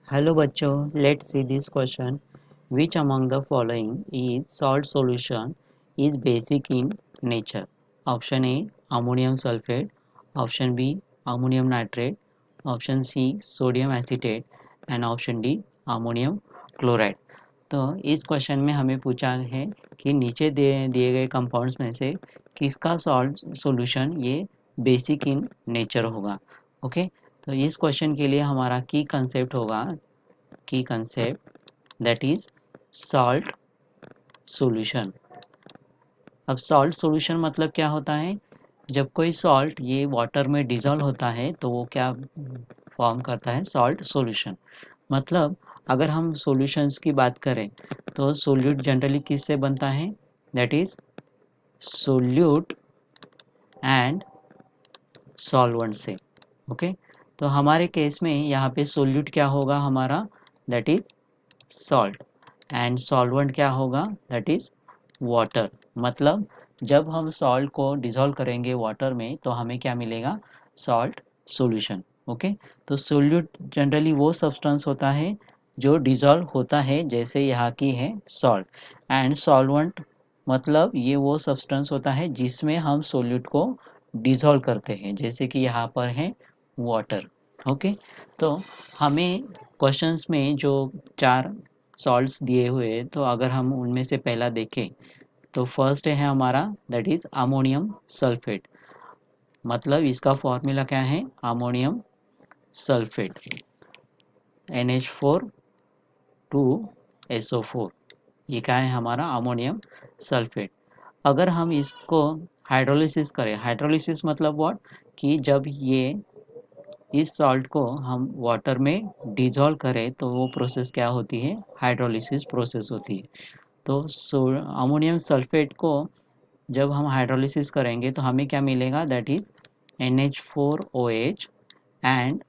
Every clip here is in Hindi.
Hello बच्चों, let's see this question. Which among the following is salt solution is basic in nature? Option A ammonium sulfate, option B ammonium nitrate, option C sodium acetate and option D ammonium chloride. तो इस क्वेश्चन में हमें पूछा है कि नीचे दिए गए कंपाउंड्स में से किसका सॉल्ट सॉल्यूशन ये बेसिक इन नेचर होगा। ओके, तो इस क्वेश्चन के लिए हमारा की concept that is salt solution. अब सॉल्ट सॉल्यूशन मतलब क्या होता है? जब कोई सॉल्ट ये वाटर में डिजॉल्व होता है तो वो क्या फॉर्म करता है? Salt solution. मतलब अगर हम सॉल्यूशंस की बात करें तो सोल्यूट जनरली किससे बनता है? That is solute and solvent से। ओके, तो हमारे केस में यहाँ पे सोल्यूट क्या होगा हमारा? That is salt and solvent क्या होगा? That is water. मतलब जब हम सॉल्ट को डिसॉल्व करेंगे वाटर में तो हमें क्या मिलेगा? Salt solution. ओके, तो सोल्यूट जनरली वो सब्सटेंस होता है जो डिसॉल्व होता है, जैसे यहाँ की है सॉल्ट। एंड सॉल्वेंट मतलब ये वो सब्सटेंस होता है जिसमें हम सोल्यूट को डिसॉल्व करते हैं, जैसे कि यहाँ पर है वाटर। ओके, तो हमें क्वेश्चंस में जो चार सॉल्ट्स दिए हुए, तो अगर हम उनमें से पहला देखें तो फर्स्ट है हमारा दैट इज अमोनियम सल्फेट। मतलब इसका फॉर्मूला क्या है? Ammonium sulphate NH4 2SO4। ये क्या है हमारा? Ammonium sulphate. अगर हम इसको हाइड्रोलिसिस करें, हाइड्रोलिसिस मतलब व्हाट, कि जब ये इस सॉल्ट को हम वाटर में डिसॉल्व करें तो वो प्रोसेस क्या होती है? हाइड्रोलिसिस प्रोसेस होती है। तो अमोनियम सल्फेट को जब हम हाइड्रोलिसिस करेंगे तो हमें क्या मिलेगा? That is NH4OH and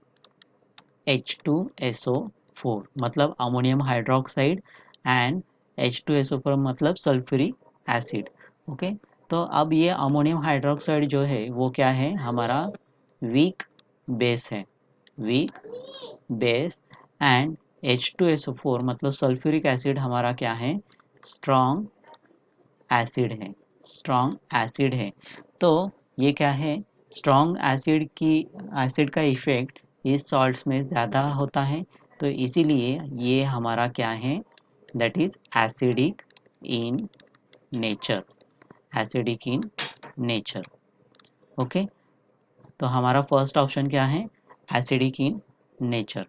H2SO4। मतलब अमोनियम हाइड्रोक्साइड एंड H2SO4 मतलब सल्फ्यूरिक एसिड। ओके, तो अब ये अमोनियम हाइड्रोक्साइड जो है वो क्या है हमारा? वीक बेस है, वीक बेस। एंड H2SO4 मतलब सल्फ्यूरिक एसिड हमारा क्या है? स्ट्रॉन्ग एसिड है, स्ट्रॉन्ग एसिड है। तो ये क्या है? स्ट्रॉन्ग एसिड का इफेक्ट इस सॉल्ट्स में ज़्यादा होता है, तो इसीलिए ये हमारा क्या है? That is acidic in nature, acidic in nature. Okay, तो हमारा फर्स्ट ऑप्शन क्या है? Acidic in nature.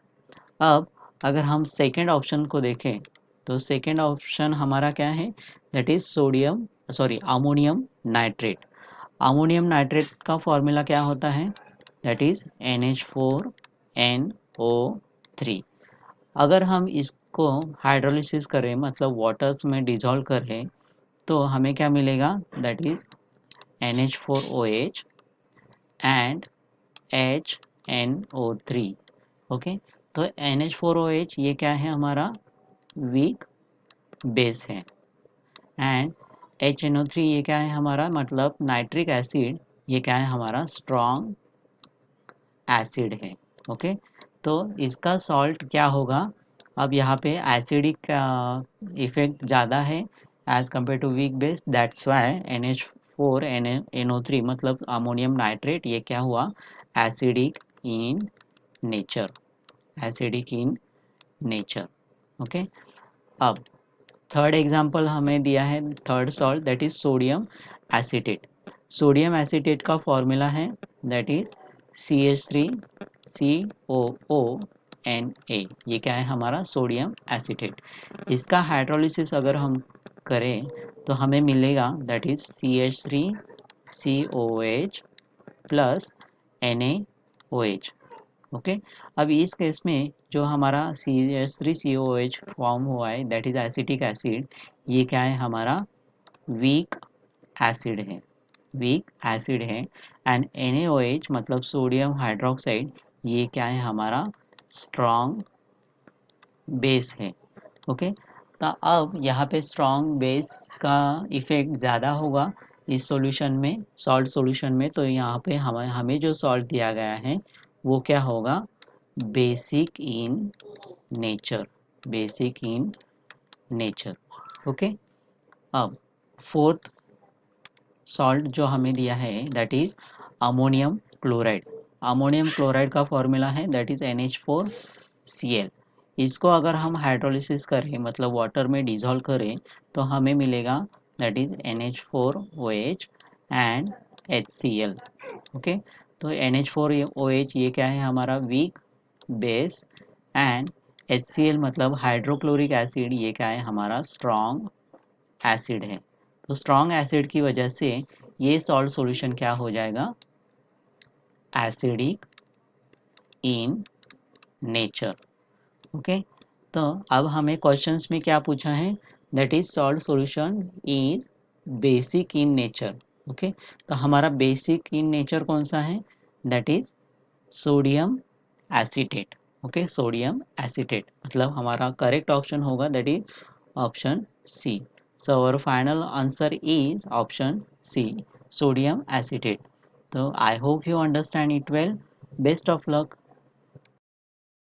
अब अगर हम सेकेंड ऑप्शन को देखें तो सेकेंड ऑप्शन हमारा क्या है? That is ammonium nitrate. Ammonium nitrate का फॉर्मूला क्या होता है? That is NH4NO3। अगर हम इसको हाइड्रोलिसिस करें मतलब वाटर्स में डिसॉल्व करें तो हमें क्या मिलेगा? That is NH4OH and HNO3। Okay, तो NH4OH ये क्या है हमारा? वीक बेस है। एंड HNO3 ये क्या है हमारा? मतलब नाइट्रिक एसिड ये क्या है हमारा? स्ट्रॉन्ग एसिड है। ओके, तो इसका सॉल्ट क्या होगा? अब यहाँ पे एसिडिक का इफेक्ट ज़्यादा है as compare to weak base, that's why NH4NO3 मतलब अमोनियम नाइट्रेट ये क्या हुआ? Acidic in nature, acidic in nature. Okay, अब थर्ड एग्जाम्पल हमें दिया है, third salt that is sodium acetate. Sodium acetate का फॉर्मूला है दैट इज CH3COONA। ये क्या है हमारा? Sodium acetate. इसका हाइड्रोलिसिस अगर हम करें तो हमें मिलेगा that is CH3COOH plus NaOH। Okay, अब इस केस में जो हमारा CH3COOH फॉर्म हुआ है दैट इज एसिटिक एसिड, ये क्या है हमारा? वीक एसिड है, वीक एसिड है। एंड NaOH मतलब सोडियम हाइड्रोक्साइड ये क्या है हमारा? स्ट्रॉन्ग बेस है। ओके, तो अब यहाँ पे स्ट्रॉन्ग बेस का इफेक्ट ज़्यादा होगा इस सॉल्यूशन में, सॉल्ट सॉल्यूशन में। तो यहाँ पे हमें जो सॉल्ट दिया गया है वो क्या होगा? Basic in nature, basic in nature. Okay, अब फोर्थ सॉल्ट जो हमें दिया है that is ammonium chloride. Ammonium chloride का फॉर्मूला है दैट इज NH4Cl। इसको अगर हम हाइड्रोलिसिस करें मतलब वाटर में डिजोल्व करें तो हमें मिलेगा that is NH4OH and HCl। Okay, तो NH4OH ये क्या है हमारा वीक बेस एंड HCl मतलब हाइड्रोक्लोरिक एसिड ये क्या है हमारा स्ट्रॉन्ग एसिड है। तो स्ट्रॉन्ग एसिड की वजह से ये सॉल्ट सॉल्यूशन क्या हो जाएगा, एसिडिक इन नेचर। ओके, तो अब हमें क्वेश्चंस में क्या पूछा है that is salt solution is basic in nature. Okay, तो हमारा बेसिक इन नेचर कौन सा है that is sodium acetate. Okay, sodium acetate मतलब हमारा करेक्ट ऑप्शन होगा that is option C. So our final answer is option C, sodium acetate. So I hope you understand it well. Best of luck.